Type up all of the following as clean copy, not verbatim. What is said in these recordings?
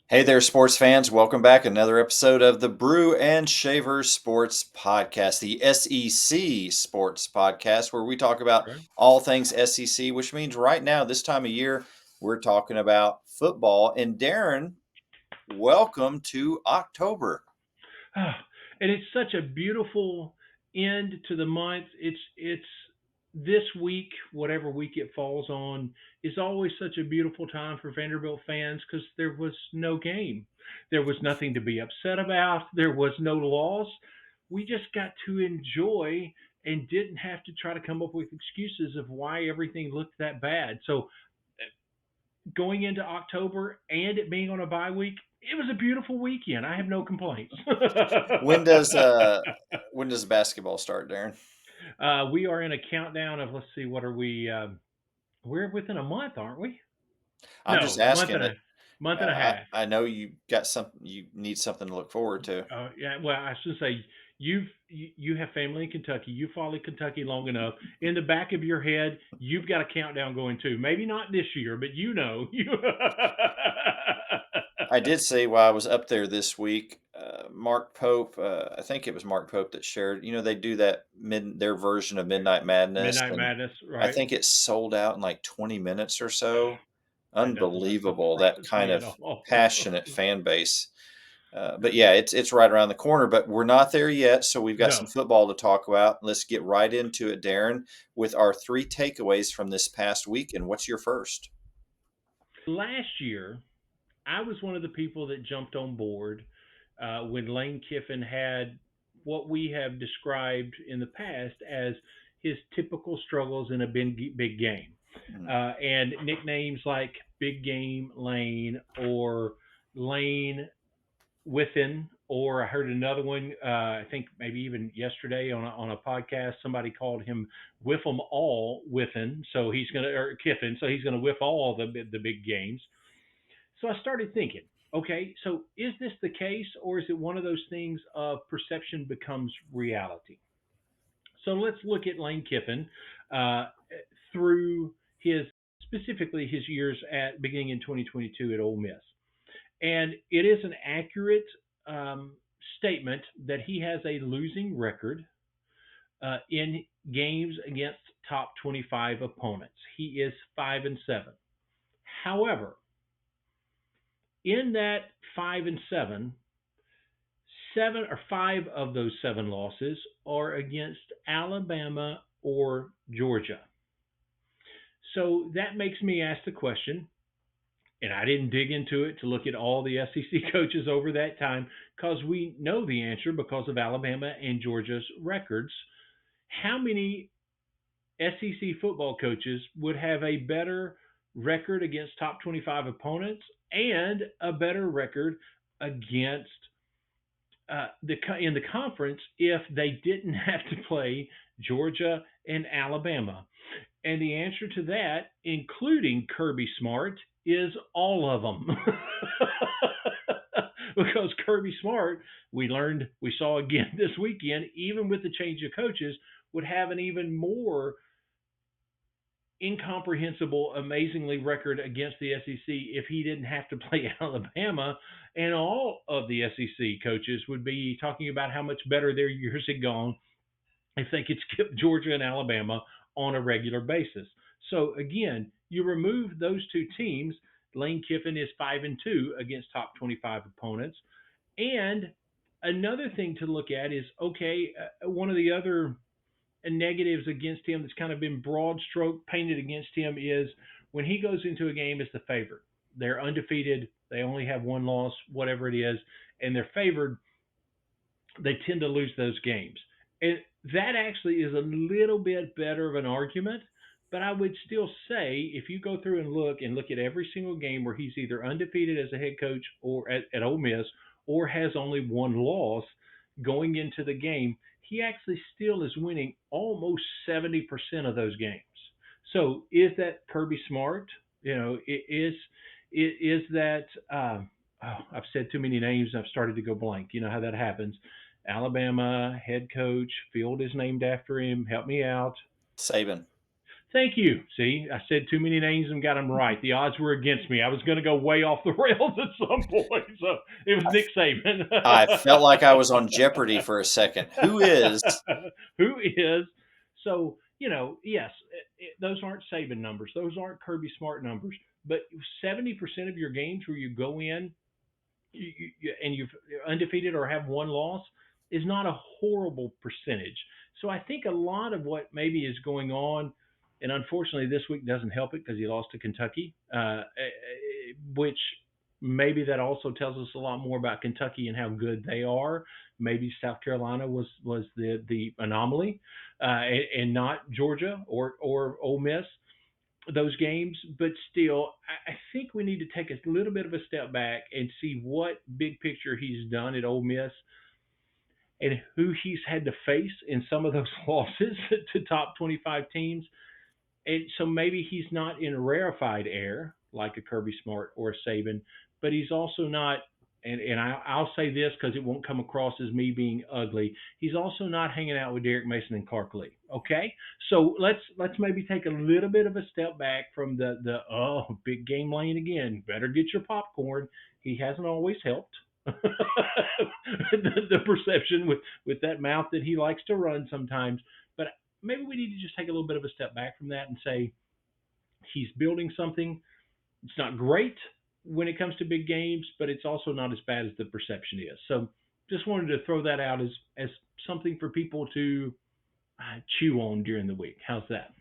Hey there, sports fans. Welcome back. Another episode of the Brew and Shaver Sports Podcast, the SEC Sports Podcast, where we talk about Right. all things SEC, which means right now, this time of year, we're talking about football. And Darren, welcome to October. And it's such a beautiful end to the month. It's this week, whatever week it falls on, is always such a beautiful time for Vanderbilt fans because there was no game. There was nothing to be upset about. There was no loss. We just got to enjoy and didn't have to try to come up with excuses of why everything looked that bad. So going into October and it being on a bye week, it was a beautiful weekend. I have no complaints. When does uh when does basketball start, Darren? We are in a countdown of, let's see, what are we? We're within a month, aren't we? I'm just No, month asking and it. month and a half. I know you got something. You need something to look forward to. Yeah, well, I should say you have family in Kentucky. You followed Kentucky long enough. In the back of your head, you've got a countdown going too. Maybe not this year, but you. I did say while I was up there this week, Mark Pope. I think it was Mark Pope that shared. They do that their version of Midnight Madness, Midnight and Madness, I right? think it sold out in like 20 minutes or so. That doesn't Unbelievable, that surprise kind me at of all. passionate fan base. But yeah, it's right around the corner. But we're not there yet, so we've got some No, football to talk about. Let's get right into it, Darren, with our three takeaways from this past week. And what's your first? last year I was one of the people that jumped on board when Lane Kiffin had what we have described in the past as his typical struggles in a big game. Mm. And nicknames like Big Game Lane or Lane Within, or I heard another one, I think maybe even yesterday on a podcast, somebody called him Whiff 'em all Within. So he's going to, or Kiffin, so he's going to whiff all the big games. So I started thinking, okay, so is this the case, or is it one of those things of perception becomes reality? So let's look at Lane Kiffin uh, through his specifically his years at beginning in 2022 at Ole Miss, and it is an accurate um, statement that he has a losing record in games against top 25 opponents. He is 5-7. However, in that 5-7, seven or five of those seven losses are against Alabama or Georgia. So that makes me ask the question, and I didn't dig into it to look at all the SEC coaches over that time because we know the answer because of Alabama and Georgia's records. How many SEC football coaches would have a better record against top 25 opponents and a better record against in the conference if they didn't have to play Georgia and Alabama? And the answer to that, including Kirby Smart, is all of them. Because Kirby Smart, we saw again this weekend, even with the change of coaches, would have an even more incomprehensible, amazingly record against the SEC if he didn't have to play Alabama. And all of the SEC coaches would be talking about how much better their years had gone if they could skip Georgia and Alabama on a regular basis. So again, you remove those two teams. Lane Kiffin is 5-2 against top 25 opponents. And another thing to look at is okay, one of the other negatives against him that's kind of been broad stroke painted against him is when he goes into a game as the favorite. They're undefeated. They only have one loss, whatever it is, and they're favored. They tend to lose those games. And that actually is a little bit better of an argument. But I would still say if you go through and look at every single game where he's either undefeated as a head coach or at Ole Miss or has only one loss going into the game, he actually still is winning almost 70% of those games. So is that Kirby Smart? Is that I've said too many names and I've started to go blank. You know how that happens. Alabama head coach, field is named after him. Help me out. Saban. Thank you. See, I said too many names and got them right. The odds were against me. I was going to go way off the rails at some point. So it was I, Nick Saban. I felt like I was on Jeopardy for a second. Who is? Who is? So, yes, those aren't Saban numbers. Those aren't Kirby Smart numbers. But 70% of your games where you go in and you're undefeated or have one loss is not a horrible percentage. So I think a lot of what maybe is going on, and unfortunately this week doesn't help it because he lost to Kentucky, which maybe that also tells us a lot more about Kentucky and how good they are. Maybe South Carolina was the anomaly, and not Georgia or Ole Miss those games, but still, I think we need to take a little bit of a step back and see what big picture he's done at Ole Miss and who he's had to face in some of those losses to top 25 teams. And so maybe he's not in rarefied air like a Kirby Smart or a Saban, but he's also not. And I'll say this because it won't come across as me being ugly. He's also not hanging out with Derek Mason and Clark Lee. Okay, so let's maybe take a little bit of a step back from the big game lane again. Better get your popcorn. He hasn't always helped. The perception with that mouth that he likes to run sometimes, but maybe we need to just take a little bit of a step back from that and say he's building something. It's not great when it comes to big games, but it's also not as bad as the perception is. So just wanted to throw that out as something for people to chew on during the week. How's that?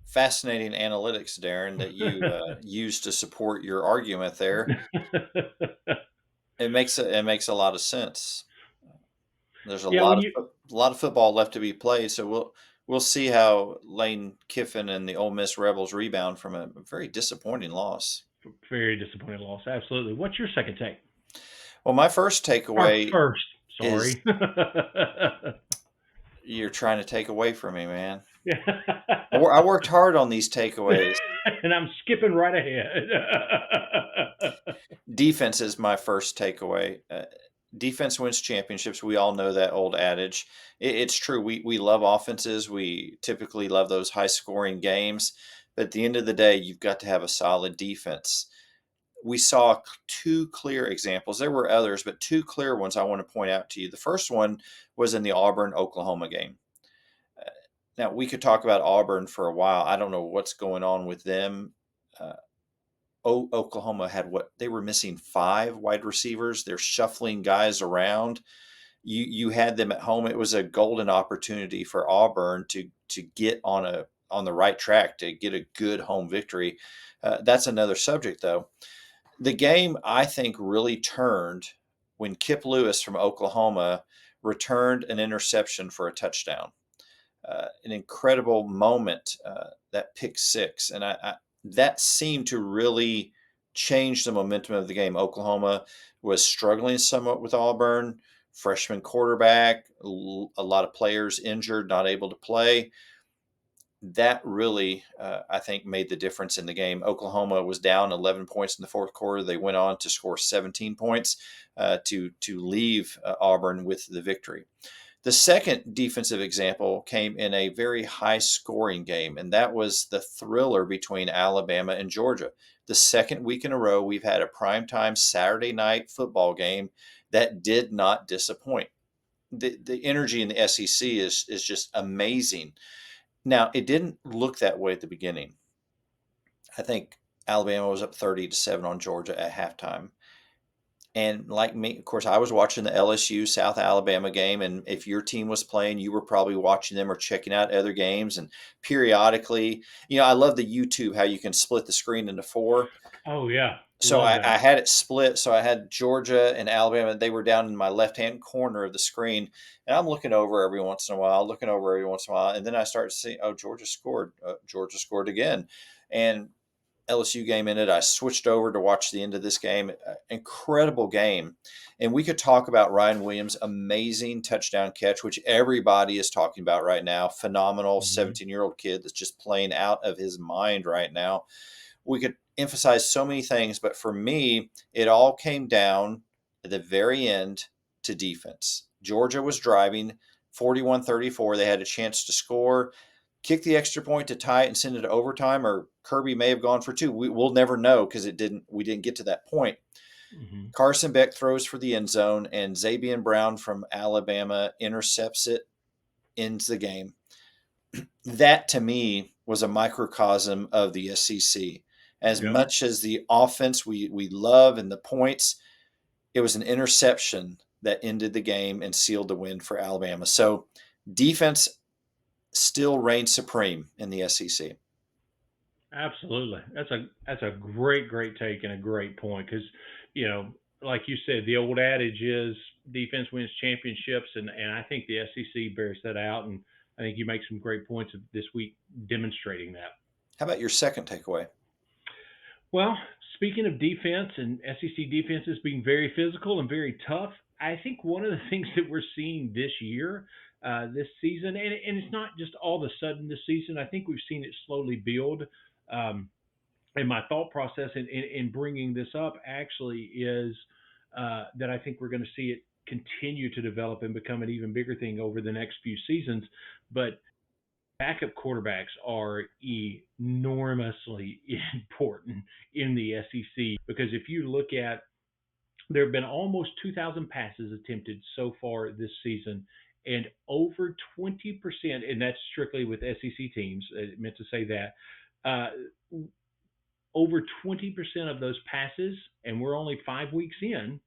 Fascinating analytics, Darren, that you use to support your argument there. It makes a lot of sense. There's Yeah, when you a lot of football left to be played, so we'll see how Lane Kiffin and the Ole Miss Rebels rebound from a very disappointing loss. very disappointed loss. Absolutely. What's your second take? Well, my first Our takeaway first. is Sorry. you're trying to take away from me, man. Yeah. I worked hard on these takeaways. And I'm skipping right ahead. Defense is my first takeaway. Defense wins championships. We all know that old adage. It's true. We love offenses. We typically love those high scoring games. But at the end of the day, you've got to have a solid defense. We saw two clear examples. There were others, but two clear ones I want to point out to you. The first one was in the Auburn-Oklahoma game. Now, we could talk about Auburn for a while. I don't know what's going on with them. Uh, Oklahoma had what they were missing 5 wide receivers. They're shuffling guys around. You had them at home. It was a golden opportunity for Auburn to get on the right track to get a good home victory. That's another subject, though. The game I think really turned when Kip Lewis from Oklahoma returned an interception for a touchdown. An incredible moment, that pick six, and that seemed to really change the momentum of the game. Oklahoma was struggling somewhat with Auburn, freshman quarterback, a lot of players injured, not able to play. That really, I think, made the difference in the game. Oklahoma was down 11 points in the fourth quarter. They went on to score 17 points to leave Auburn with the victory. The second defensive example came in a very high scoring game, and that was the thriller between Alabama and Georgia. The second week in a row, we've had a primetime Saturday night football game that did not disappoint. The energy in the SEC is just amazing. Now, it didn't look that way at the beginning. I think Alabama was up 30-7 on Georgia at halftime. And like me, of course, I was watching the LSU South Alabama game. And if your team was playing, you were probably watching them or checking out other games. And periodically, I love the YouTube, how you can split the screen into 4. Oh yeah, So love I that. had it split. So I had Georgia and Alabama. They were down in my left-hand corner of the screen. And I'm looking over every once in a while, And then I start to see, oh, Georgia scored. Georgia scored again. And LSU game ended, I switched over to watch the end of this game. Incredible game. And we could talk about Ryan Williams' amazing touchdown catch, which everybody is talking about right now. Phenomenal Hmm. 17-year-old kid that's just playing out of his mind right now. We could emphasize so many things, but for me, it all came down at the very end to defense. Georgia was driving 41-34. They had a chance to score. kick the extra point to tie it and send it to overtime, or Kirby may have gone for two. We'll never know because we didn't get to that point. Hmm. Carson Beck throws for the end zone, and Zabian Brown from Alabama intercepts it, ends the game. That to me was a microcosm of the SEC. As Yep. much as the offense we love and the points, it was an interception that ended the game and sealed the win for Alabama. So defense still reigns supreme in the SEC. Absolutely. That's a great take and a great point because like you said, the old adage is defense wins championships, and I think the SEC bears that out, and I think you make some great points this week demonstrating that. How about your second takeaway? Well, speaking of defense and SEC defenses being very physical and very tough, I think one of the things that we're seeing this year, this season, and it's not just all of a sudden this season. I think we've seen it slowly build. Um, and my thought process in bringing this up actually is that I think we're going to see it continue to develop and become an even bigger thing over the next few seasons. But backup quarterbacks are enormously important in the SEC because if you look at, there have been almost 2,000 passes attempted so far this season, and over 20%, and that's strictly with SEC teams. I meant to say that. Uh, Over 20% of those passes, and we're only 5 weeks in,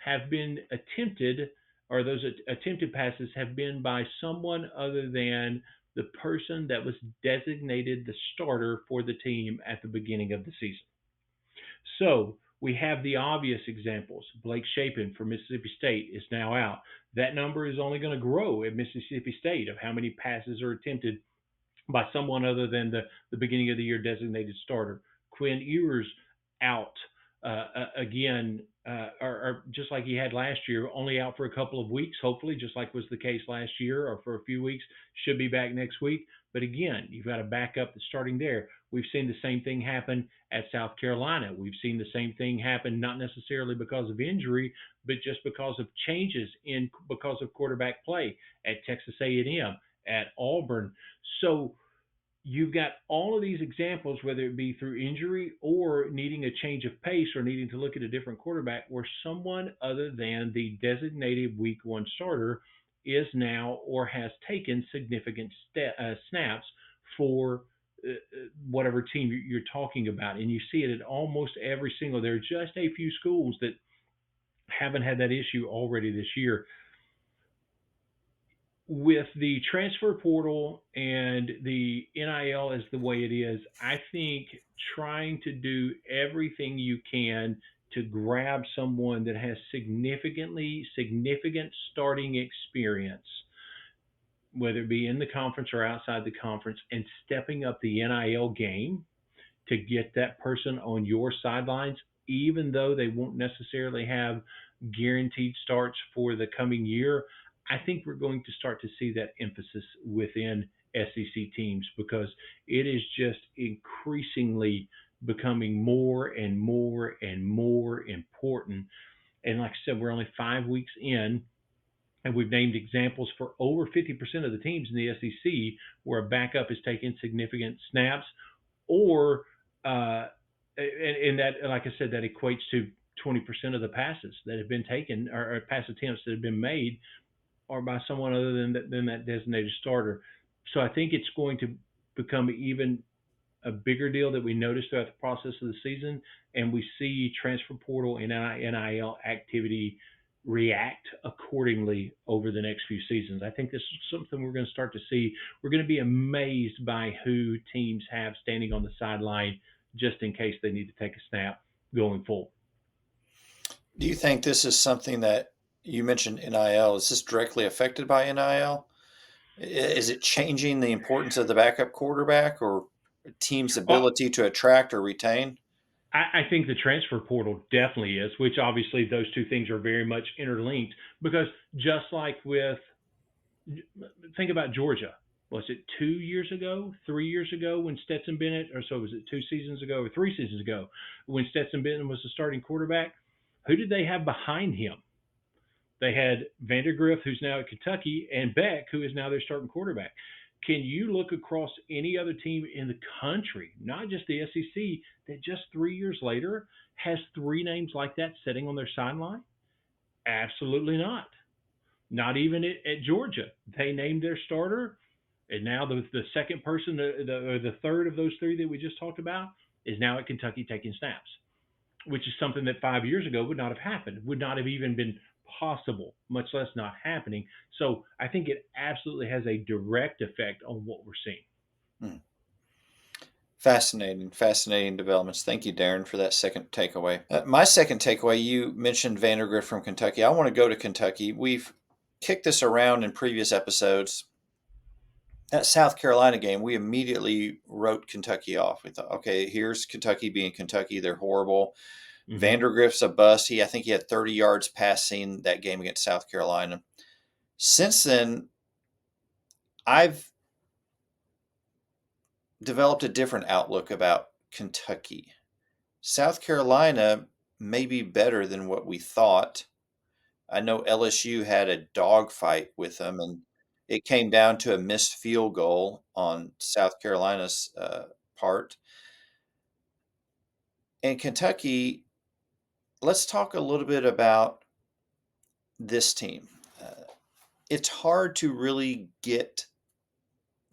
have been attempted, or those attempted passes have been by someone other than the person that was designated the starter for the team at the beginning of the season. So we have the obvious examples. Blake Shapen for Mississippi State is now out. That number is only going to grow at Mississippi State of how many passes are attempted by someone other than the beginning of the year designated starter. Quinn Ewers out again, or just like he had last year, only out for a couple of weeks, hopefully, just like was the case last year, or for a few weeks. Should be back next week. But again, you've got a backup that's starting there. We've seen the same thing happen at South Carolina. We've seen the same thing happen, not necessarily because of injury, but just because of changes in because of quarterback play at Texas A&M, at Auburn. So you've got all of these examples, whether it be through injury or needing a change of pace or needing to look at a different quarterback, where someone other than the designated week one starter is now or has taken significant snaps for whatever team you're talking about. And you see it at almost every single, there are just a few schools that haven't had that issue already this year with the transfer portal and the NIL as the way it is. I think trying to do everything you can to grab someone that has significant starting experience, whether it be in the conference or outside the conference, and stepping up the NIL game to get that person on your sidelines, even though they won't necessarily have guaranteed starts for the coming year. I think we're going to start to see that emphasis within SEC teams because it is just increasingly becoming more and more and more important. And like I said, we're only 5 weeks in, and we've named examples for over 50% of the teams in the SEC where a backup is taking significant snaps or and that, like I said, that equates to 20% of the passes that have been taken or pass attempts that have been made are by someone other than that designated starter. So I think it's going to become even a bigger deal that we notice throughout the process of the season, and we see transfer portal and NIL activity react accordingly over the next few seasons. I think this is something we're going to start to see. We're going to be amazed by who teams have standing on the sideline just in case they need to take a snap going forward. Do you think this is something that you mentioned NIL? Is this directly affected by NIL? Is it changing the importance of the backup quarterback or a team's Well, ability to attract or retain? I think the transfer portal definitely is, which obviously those two things are very much interlinked because just like with, think about Georgia. Was it 2 years ago, 3 years ago when Stetson Bennett, or so was it 2 seasons ago or 3 seasons ago when Stetson Bennett was the starting quarterback? Who did they have behind him? They had Vandergriff, who's now at Kentucky, and Beck, who is now their starting quarterback. Can you look across any other team in the country, not just the SEC, that just 3 years later has three names like that sitting on their sideline? Absolutely not. Not even at Georgia. They named their starter, and now the second person, or the third of those three that we just talked about, is now at Kentucky taking snaps, which is something that 5 years ago would not have happened, would not have even been possible, much less not happening. So I think it absolutely has a direct effect on what we're seeing. Hmm. Fascinating, fascinating developments. Thank you, Darren, for that second takeaway. My second takeaway, you mentioned Vandergrift from Kentucky. I want to go to Kentucky. We've kicked this around in previous episodes. That South Carolina game, we immediately wrote Kentucky off. We thought, okay, here's Kentucky being Kentucky. They're horrible. Mm-hmm. Vandergrift's a bust. I think he had 30 yards passing that game against South Carolina. Since then, I've developed a different outlook about Kentucky. South Carolina may be better than what we thought. I know LSU had a dogfight with them, and it came down to a missed field goal on South Carolina's part. And Kentucky, let's talk a little bit about this team. It's hard to really get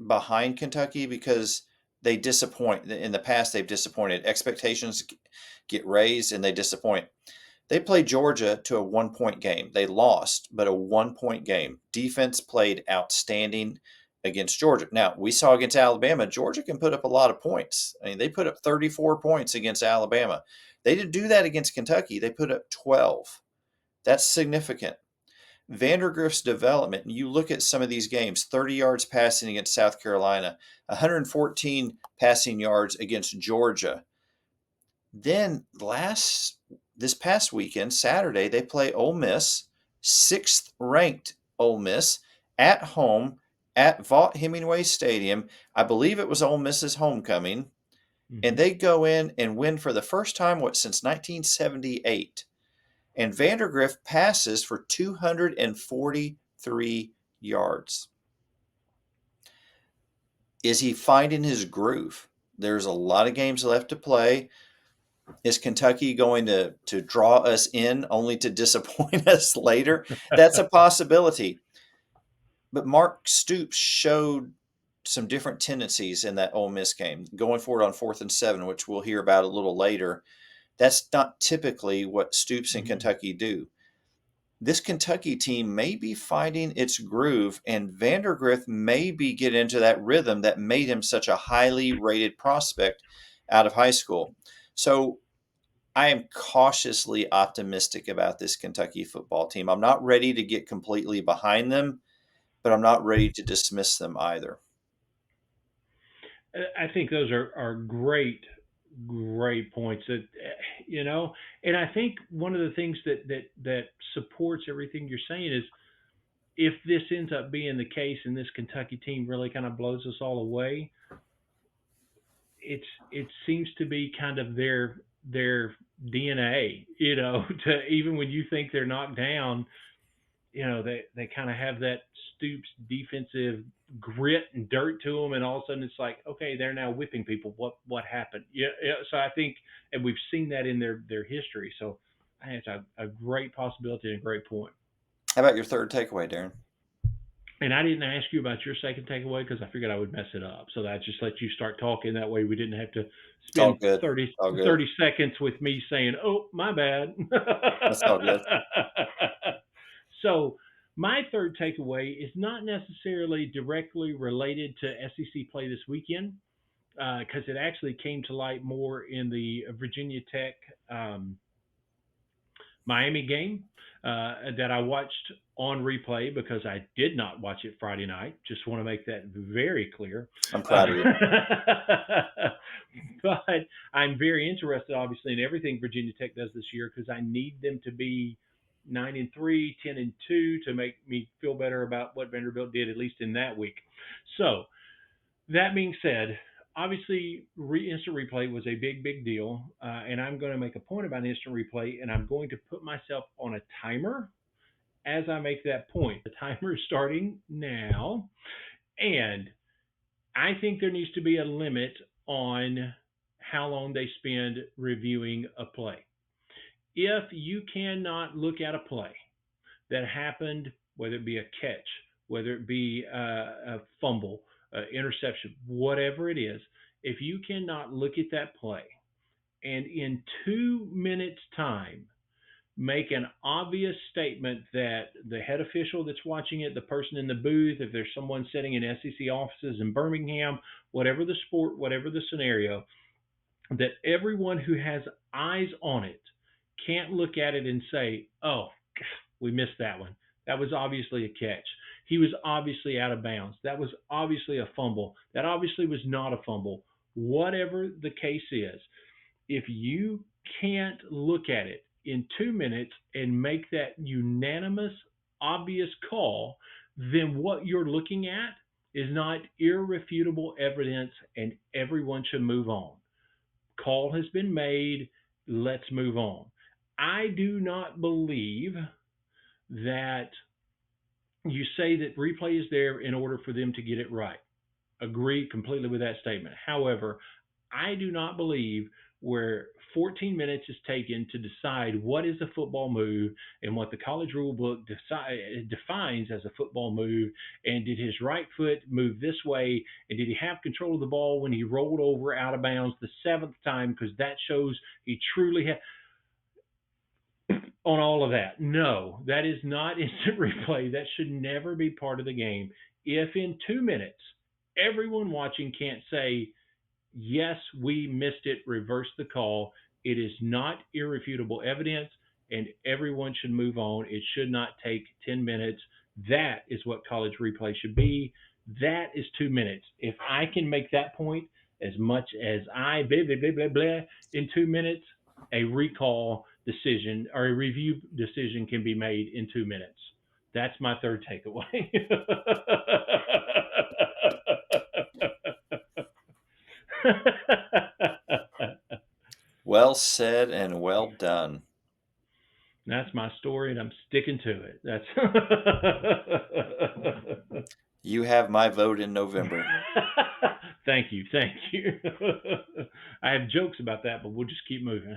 behind Kentucky because they disappoint. In the past, they've disappointed. Expectations get raised and they disappoint. They played Georgia to a 1 point game. They lost, but a 1 point game. Defense played outstanding against Georgia. Now, we saw against Alabama, Georgia can put up a lot of points. I mean, they put up 34 points against Alabama. They didn't do that against Kentucky. They put up 12. That's significant. Vandergrift's development, and you look at some of these games, 30 yards passing against South Carolina, 114 passing yards against Georgia. Then this past weekend, Saturday, they play Ole Miss, sixth ranked Ole Miss, at home at Vaught Hemingway Stadium. I believe it was Ole Miss's homecoming, and Mm-hmm. they go in and win for the first time since 1978. And Vandergrift passes for 243 yards. Is he finding his groove? There's a lot of games left to play. Is Kentucky going to draw us in only to disappoint us later? That's a possibility. But Mark Stoops showed some different tendencies in that Ole Miss game, going forward on 4th and 7, which we'll hear about a little later. That's not typically what Stoops and Mm-hmm. Kentucky do. This Kentucky team may be finding its groove, and Vandergrift may be getting into that rhythm that made him such a highly rated prospect out of high school. So I am cautiously optimistic about this Kentucky football team. I'm not ready to get completely behind them, but I'm not ready to dismiss them either. I think those are great, great points. That you know, and I think one of the things that supports everything you're saying is if this ends up being the case and this Kentucky team really kind of blows us all away, it seems to be kind of their DNA. To even when you think they're knocked down, they kind of have that Stoops defensive grit and dirt to them, and all of a sudden it's like, okay, they're now whipping people. What happened? Yeah, yeah. So I think, and we've seen that in their history. So I think it's a great possibility and a great point. How about your third takeaway, Darren? And I didn't ask you about your second takeaway because I figured I would mess it up. So I just let you start talking. That way we didn't have to It's all spend good. 30 All good. 30 seconds with me saying, oh, my bad. That's all good. So my third takeaway is not necessarily directly related to SEC play this weekend because it actually came to light more in the Virginia Tech Miami game that I watched on replay because I did not watch it Friday night. Just want to make that very clear. I'm Uh, proud of you. but I'm very interested, obviously, in everything Virginia Tech does this year because I need them to be 9-3, 10-2 to make me feel better about what Vanderbilt did, at least in that week. So that being said, obviously, instant replay was a big, big deal, and I'm going to make a point about instant replay, and I'm going to put myself on a timer as I make that point. The timer is starting now, and I think there needs to be a limit on how long they spend reviewing a play. If you cannot look at a play that happened, whether it be a catch, whether it be a fumble, interception, whatever it is, if you cannot look at that play and in 2 minutes' time make an obvious statement that the head official that's watching it, the person in the booth, if there's someone sitting in SEC offices in Birmingham, whatever the sport, whatever the scenario, that everyone who has eyes on it can't look at it and say, oh, we missed that one. That was obviously a catch. He was obviously out of bounds. That was obviously a fumble. That obviously was not a fumble. Whatever the case is, if you can't look at it in 2 minutes and make that unanimous, obvious call, then what you're looking at is not irrefutable evidence and everyone should move on. Call has been made. Let's move on. I do not believe that you say that replay is there in order for them to get it right. Agree completely with that statement. However, I do not believe where 14 minutes is taken to decide what is a football move and what the college rule book defines as a football move. And did his right foot move this way? And did he have control of the ball when he rolled over out of bounds the seventh time? Because that shows he truly had on all of that. No, that is not instant replay. That should never be part of the game. If in 2 minutes everyone watching can't say, yes, we missed it, reverse the call, it is not irrefutable evidence, and everyone should move on. It should not take 10 minutes. That is what college replay should be. That is 2 minutes. If I can make that point as much as I blah, blah, blah, blah, blah, in 2 minutes, a recall decision or a review decision can be made in 2 minutes. That's my third takeaway. Well said and well done. That's my story, and I'm sticking to it. That's You have my vote in November. thank you, thank you. I have jokes about that, but we'll just keep moving.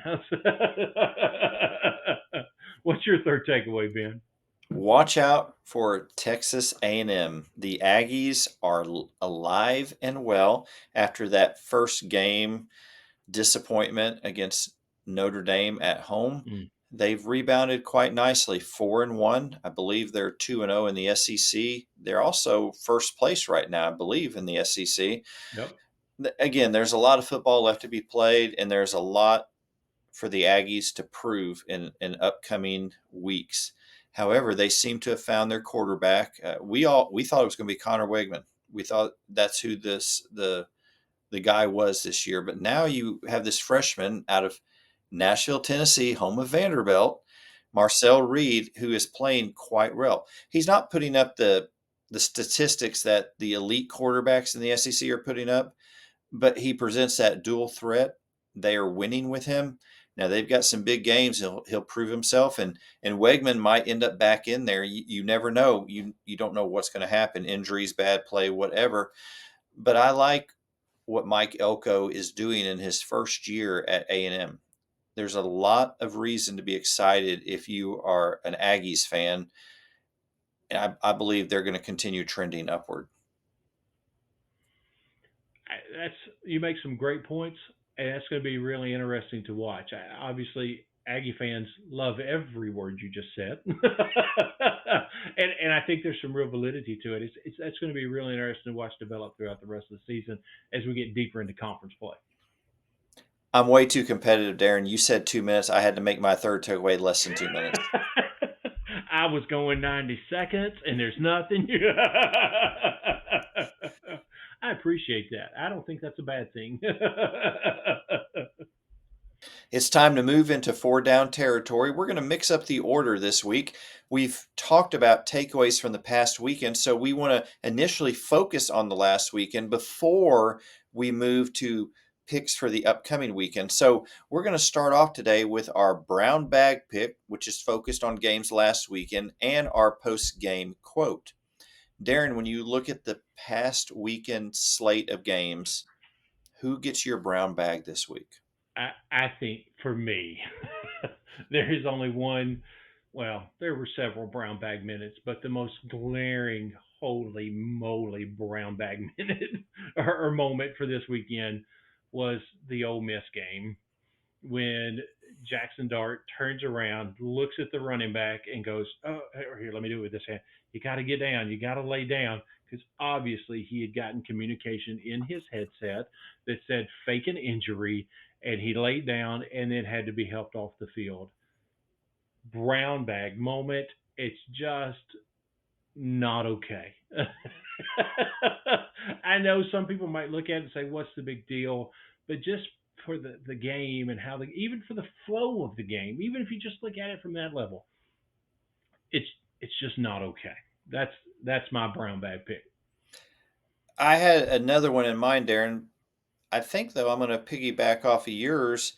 What's your third takeaway, Ben? Watch out for Texas A&M. The Aggies are alive and well after that first game disappointment against Notre Dame at home. Mm, They've rebounded quite nicely, 4-1. I believe they're 2-0 in the SEC. They're also first place right now, I believe, in the SEC. yep. Again, there's a lot of football left to be played, and there's a lot for the Aggies to prove in upcoming weeks. However, they seem to have found their quarterback. We thought it was going to be Connor Wegman. We thought that's who the guy was this year. But now you have this freshman out of Nashville, Tennessee, home of Vanderbilt, Marcel Reed, who is playing quite well. He's not putting up the statistics that the elite quarterbacks in the SEC are putting up, but he presents that dual threat. They are winning with him. Now they've got some big games. He'll prove himself, and Wegman might end up back in there. You never know. You don't know what's going to happen. Injuries, bad play, whatever. But I like what Mike Elko is doing in his first year at A&M. There's a lot of reason to be excited if you are an Aggies fan, and I believe they're going to continue trending upward. That's you make some great points, and that's going to be really interesting to watch. Obviously, Aggie fans love every word you just said, and I think there's some real validity to it. It's that's going to be really interesting to watch develop throughout the rest of the season as we get deeper into conference play. I'm way too competitive, Darren. You said 2 minutes. I had to make my third takeaway less than 2 minutes. I was going 90 seconds, and there's nothing. I appreciate that. I don't think that's a bad thing. It's time to move into 4 down territory. We're going to mix up the order this week. We've talked about takeaways from the past weekend, so we want to initially focus on the last weekend before we move to picks for the upcoming weekend. So we're going to start off today with our brown bag pick, which is focused on games last weekend, and our post-game quote. Darren, when you look at the past weekend slate of games, who gets your brown bag this week? I think for me, there is only one. Well, there were several brown bag minutes, but the most glaring, holy moly, brown bag minute or moment for this weekend was the Ole Miss game when Jackson Dart turns around, looks at the running back, and goes, "Oh, here, let me do it with this hand. You got to get down. You got to lay down." Because obviously he had gotten communication in his headset that said fake an injury, and he laid down and then had to be helped off the field. Brown bag moment. It's just not okay. I know some people might look at it and say, "What's the big deal?" But just for the game and how even for the flow of the game, even if you just look at it from that level, it's it's just not okay. That's that's my brown bag pick. I had another one in mind, Darren. I think, though, I'm going to piggyback off of yours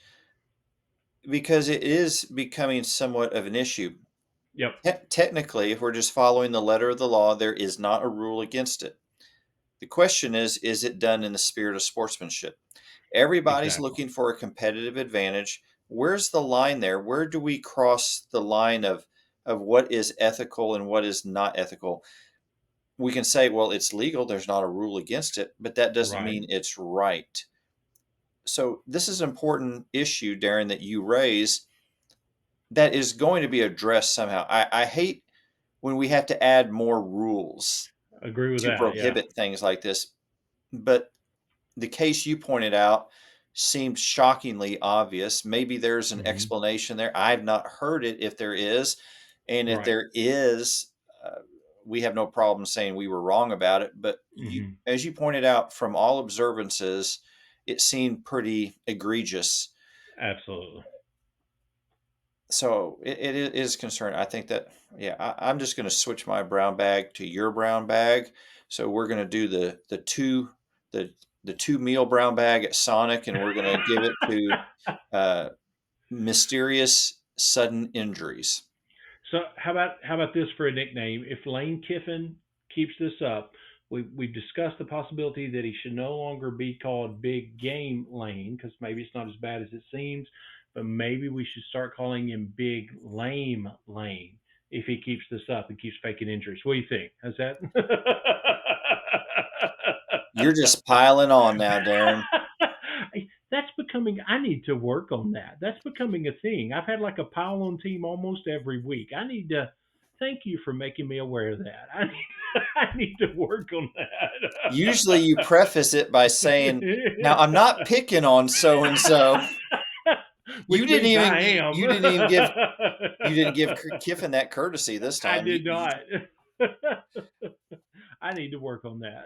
because it is becoming somewhat of an issue. Yep, Technically, if we're just following the letter of the law, there is not a rule against it. The question is it done in the spirit of sportsmanship? Everybody's exactly. looking for a competitive advantage. Where's the line there? Where do we cross the line of what is ethical and what is not ethical? We can say, well, it's legal, there's not a rule against it, but that doesn't Right. mean it's right. So this is an important issue, Darren, that you raise that is going to be addressed somehow. I hate when we have to add more rules Agree with to that. Yeah. prohibit things like this, but the case you pointed out seemed shockingly obvious. Maybe there's an Hmm. explanation there. I've not heard it if there is. And if Right. there is, we have no problem saying we were wrong about it. But Hmm. as you pointed out, from all observances, it seemed pretty egregious. Absolutely. So it is concerned. I think that, yeah, I'm just going to switch my brown bag to your brown bag. So we're going to do the the two meal brown bag at Sonic, and we're going to give it to uh, mysterious sudden injuries. So how about this for a nickname? If Lane Kiffin keeps this up, we've discussed the possibility that he should no longer be called Big Game Lane because maybe it's not as bad as it seems, but maybe we should start calling him Big Lame Lane if he keeps this up and keeps faking injuries. What do you think? How's that? You're just piling on now, Darren. That's becoming. I need to work on that. That's becoming a thing. I've had like a pile on team almost every week. I need to. Thank you for making me aware of that. I need to work on Usually you preface it by saying, "Now I'm not that. picking on so and so." Which You didn't means even I am. you didn't even give you didn't give Kiffin that courtesy this I time. did not. I need to work on that.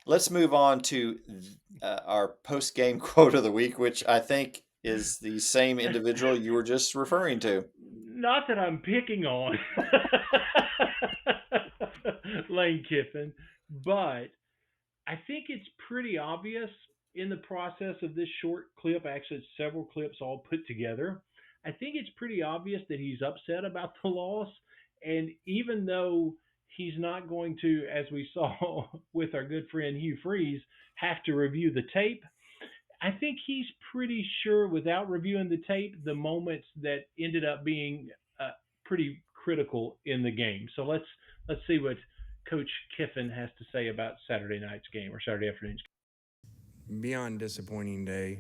Let's move on to our post game quote of the week, which I think is the same individual you were just referring to. Not that I'm picking on Lane Kiffin, but I think it's pretty obvious in the process of this short clip, actually, it's several clips all put together. I think it's pretty obvious that he's upset about the loss. And even though he's not going to, as we saw with our good friend Hugh Freeze, have to review the tape, I think he's pretty sure without reviewing the tape the moments that ended up being pretty critical in the game. So let's see what Coach Kiffin has to say about Saturday night's game or Saturday afternoon's Beyond disappointing day.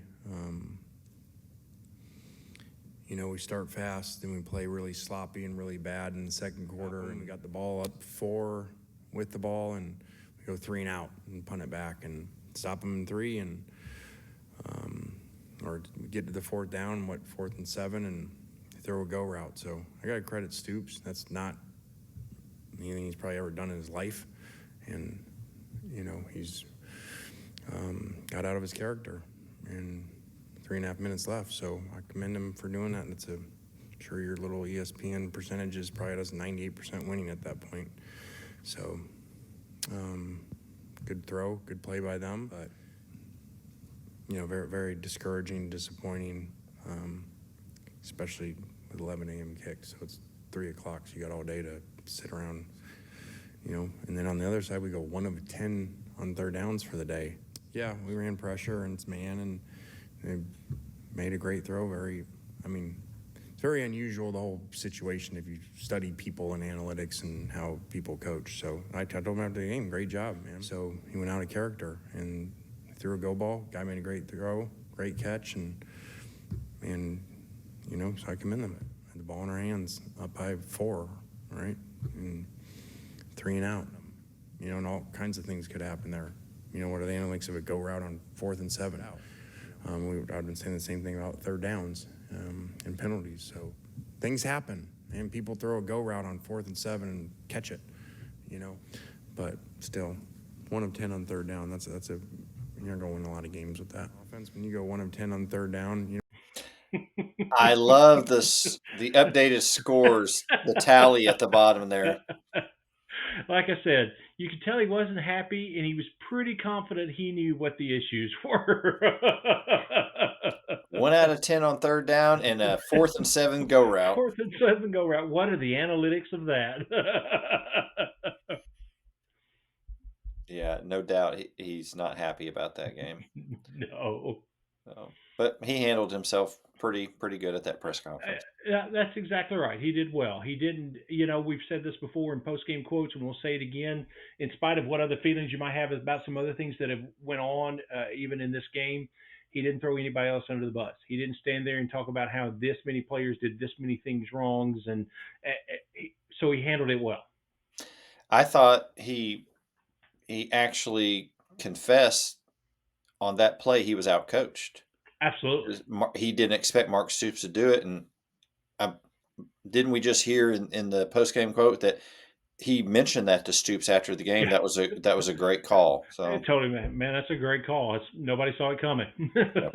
We start fast, then we play really sloppy and really bad in the second quarter, and we got the ball up 4 with the ball, and we go 3 and out and punt it back and stop them in 3, and or get to the 4th down, 4th and 7, and throw a go route. So I got to credit Stoops. That's not anything he's probably ever done in his life, and he's got out of his character, and 3.5 minutes left. So I commend him for doing that. And I'm sure your little ESPN percentages probably has 98% winning at that point. So good throw, good play by them, but very, very discouraging, disappointing, especially with 11 a.m. kicks. So it's 3 o'clock. So you got all day to sit around, And then on the other side, we go 1 of 10 on third downs for the day. Yeah, we ran pressure and it's man, and they made a great throw. It's very unusual, the whole situation, if you study people and analytics and how people coach. So I told him after the game, great job, man. So he went out of character and threw a go ball. Guy made a great throw, great catch, and so I commend them. Had the ball in our hands, up by 4, right? And 3 and out. And all kinds of things could happen there. What are the analytics of a go route on 4th and 7? I've been saying the same thing about third downs and penalties. So things happen, and people throw a go route on 4th and 7 and catch it, But still, 1 of 10 on third down. You're not going to win a lot of games with that offense. When you go 1 of 10 on third down, I love this, the updated scores, the tally at the bottom there. Like I said, you could tell he wasn't happy, and he was pretty confident he knew what the issues were. 1 out of 10 on third down and a 4th and 7 go route. 4th and 7 go route. What are the analytics of that? Yeah, no doubt he's not happy about that game. No. But he handled himself pretty good at that press conference. Yeah, that's exactly right. He did well. He didn't, we've said this before in post-game quotes, and we'll say it again. In spite of what other feelings you might have about some other things that have went on, even in this game, he didn't throw anybody else under the bus. He didn't stand there and talk about how this many players did this many things wrongs, and so he handled it well. I thought he actually confessed on that play he was outcoached. Absolutely. He didn't expect Mark Stoops to do it, and didn't we just hear in the post-game quote that he mentioned that to Stoops after the game? That was a great call. So I told him, man, that's a great call. Nobody saw it coming. Yep.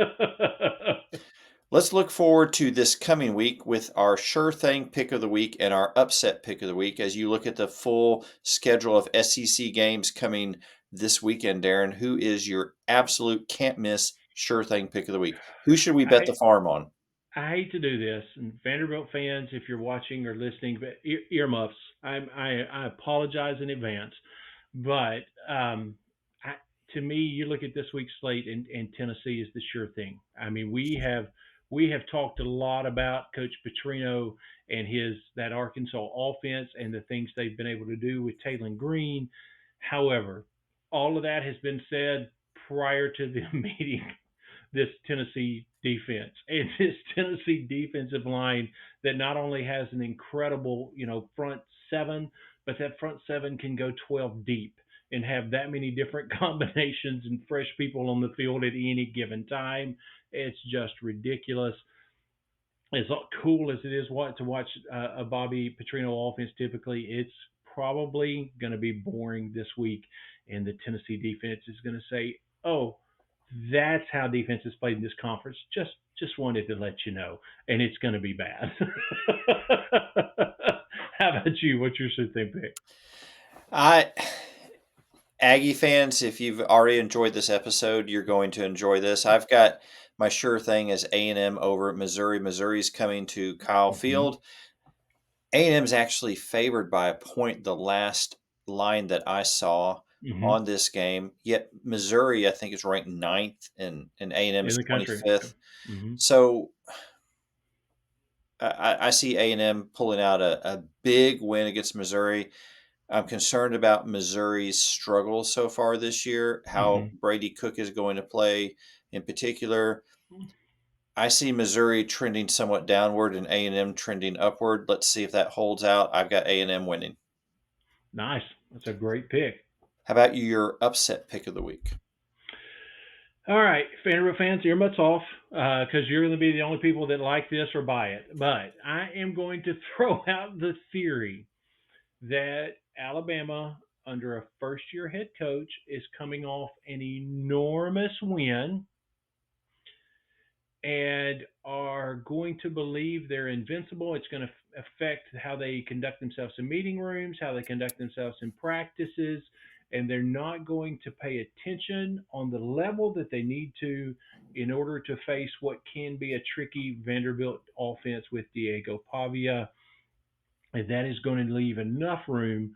Let's look forward to this coming week with our sure thing pick of the week and our upset pick of the week. As you look at the full schedule of SEC games coming this weekend, Darren, who is your absolute can't miss sure thing pick of the week? Who should we bet the farm on? I hate to do this, and Vanderbilt fans, if you're watching or listening, but earmuffs. I apologize in advance, but to me, you look at this week's slate, and Tennessee is the sure thing. I mean, we have talked a lot about Coach Petrino and that Arkansas offense and the things they've been able to do with Taylor Green. However, all of that has been said prior to them meeting this Tennessee defense and this Tennessee defensive line that not only has an incredible, front 7, but that front 7 can go 12 deep and have that many different combinations and fresh people on the field at any given time. It's just ridiculous. As cool as it is to watch a Bobby Petrino offense, typically it's probably going to be boring this week, and the Tennessee defense is going to say, "Oh, that's how defense is played in this conference. Just wanted to let you know," and it's going to be bad. How about you? What's your sure thing pick? Aggie fans, if you've already enjoyed this episode, you're going to enjoy this. I've got my sure thing as A&M over at Missouri. Missouri's coming to Kyle Field. A&M is actually favored by a point the last line that I saw on this game. Yet Missouri, I think, is ranked 9th and A&M is 25th. So I see A&M pulling out a big win against Missouri. I'm concerned about Missouri's struggles so far this year, how Brady Cook is going to play in particular. I see Missouri trending somewhat downward and A&M trending upward. Let's see if that holds out. I've got A&M winning. Nice. That's a great pick. How about your upset pick of the week? All right, Vanderbilt fans, earmuffs off, because you're going to be the only people that like this or buy it. But I am going to throw out the theory that Alabama, under a first-year head coach, is coming off an enormous win and are going to believe they're invincible. It's going to affect how they conduct themselves in meeting rooms, how they conduct themselves in practices, and they're not going to pay attention on the level that they need to in order to face what can be a tricky Vanderbilt offense with Diego Pavia. And that is going to leave enough room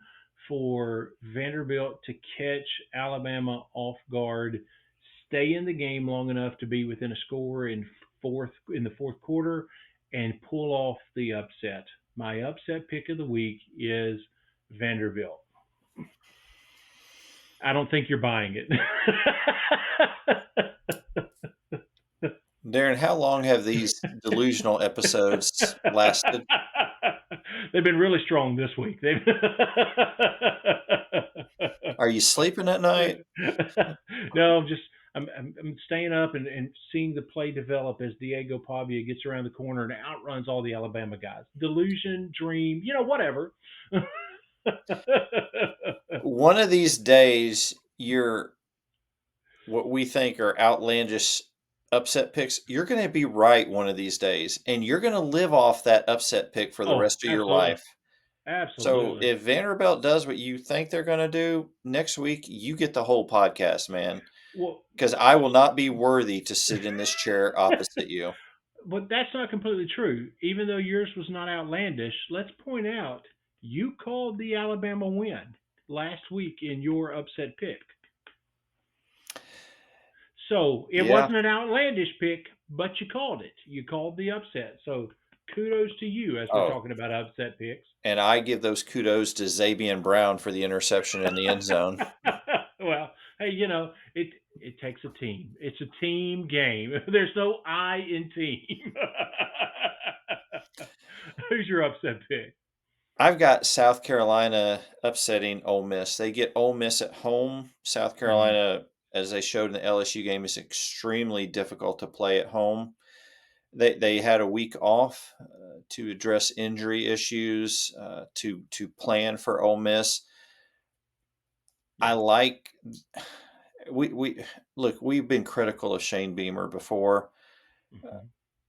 for Vanderbilt to catch Alabama off guard, stay in the game long enough to be within a score in the fourth quarter, and pull off the upset. My upset pick of the week is Vanderbilt. I don't think you're buying it. Darren, how long have these delusional episodes lasted? They've been really strong this week. Are you sleeping at night? No, I'm staying up and seeing the play develop as Diego Pavia gets around the corner and outruns all the Alabama guys. Delusion, dream, whatever. One of these days, what we think are outlandish upset picks, you're going to be right one of these days, and you're going to live off that upset pick for the rest of your absolutely. life. Absolutely. So if Vanderbilt does what you think they're going to do next week, you get the whole podcast, man. Well, because I will not be worthy to sit in this chair opposite you. But that's not completely true. Even though yours was not outlandish, let's point out you called the Alabama win last week in your upset pick. So it wasn't an outlandish pick, but you called it. You called the upset. So kudos to you as we're talking about upset picks. And I give those kudos to Zabian Brown for the interception in the end zone. Well, hey, it takes a team. It's a team game. There's no I in team. Who's your upset pick? I've got South Carolina upsetting Ole Miss. They get Ole Miss at home. South Carolina, as they showed in the LSU game, is extremely difficult to play at home. They had a week off to address injury issues, to plan for Ole Miss. I like we've been critical of Shane Beamer before,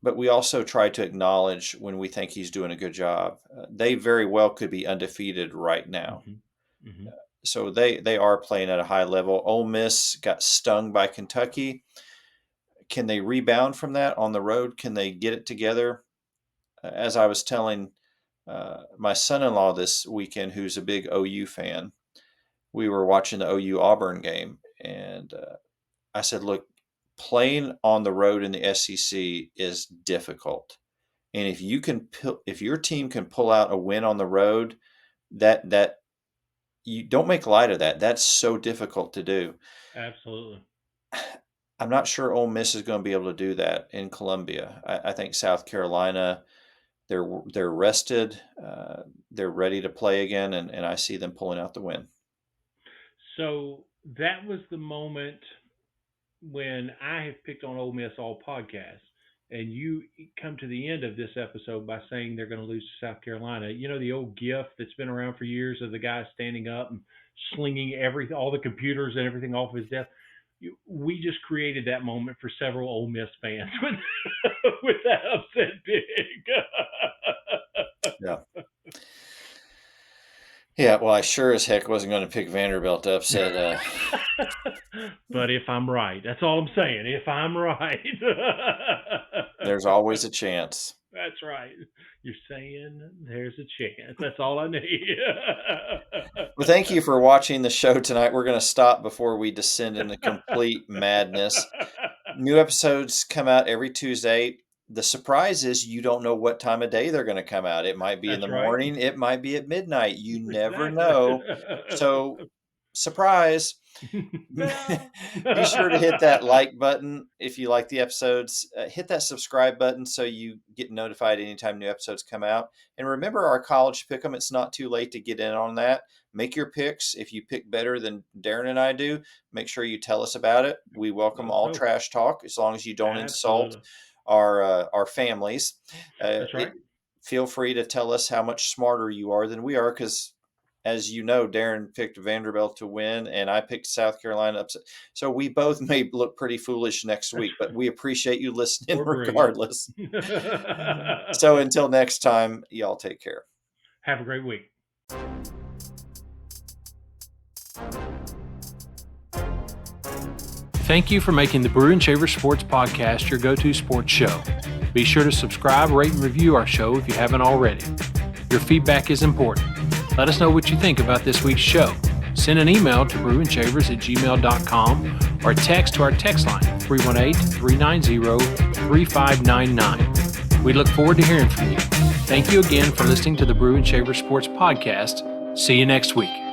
but we also try to acknowledge when we think he's doing a good job. They very well could be undefeated right now. So they are playing at a high level. Ole Miss got stung by Kentucky. Can they rebound from that on the road? Can they get it together? As I was telling my son-in-law this weekend, who's a big OU fan, we were watching the OU Auburn game, and I said, look, playing on the road in the SEC is difficult. And if your team can pull out a win on the road, that you don't make light of that. That's so difficult to do. Absolutely. I'm not sure Ole Miss is going to be able to do that in Columbia. I think South Carolina, they're rested, they're ready to play again, and I see them pulling out the win. So that was the moment when I have picked on Ole Miss all podcast, and you come to the end of this episode by saying they're going to lose to South Carolina. You know the old GIF that's been around for years of the guy standing up and slinging all the computers and everything off of his desk. We just created that moment for several Ole Miss fans with that upset pick. Yeah. Yeah, well, I sure as heck wasn't going to pick Vanderbilt to upset. But if I'm right, that's all I'm saying. If I'm right. There's always a chance. That's right. You're saying there's a chance. That's all I need. Well, thank you for watching the show tonight. We're going to stop before we descend into complete madness. New episodes come out every Tuesday. The surprise is you don't know what time of day they're going to come out. It might be in the morning. It might be at midnight. You never know. So, surprise. Be sure to hit that like button if you like the episodes. Hit that subscribe button so you get notified anytime new episodes come out. And remember our college pick'em. It's not too late to get in on that. Make your picks. If you pick better than Darren and I do, make sure you tell us about it. We welcome all trash talk as long as you don't insult our families. That's right. Feel free to tell us how much smarter you are than we are, because as you know, Darren picked Vanderbilt to win, and I picked South Carolina upset. So we both may look pretty foolish next week, but we appreciate you listening regardless. So until next time, y'all take care. Have a great week. Thank you for making the Brew and Shaver Sports Podcast your go-to sports show. Be sure to subscribe, rate, and review our show if you haven't already. Your feedback is important. Let us know what you think about this week's show. Send an email to brewandchavers@gmail.com or text to our text line, 318-390-3599. We look forward to hearing from you. Thank you again for listening to the Brew and Shaver Sports Podcast. See you next week.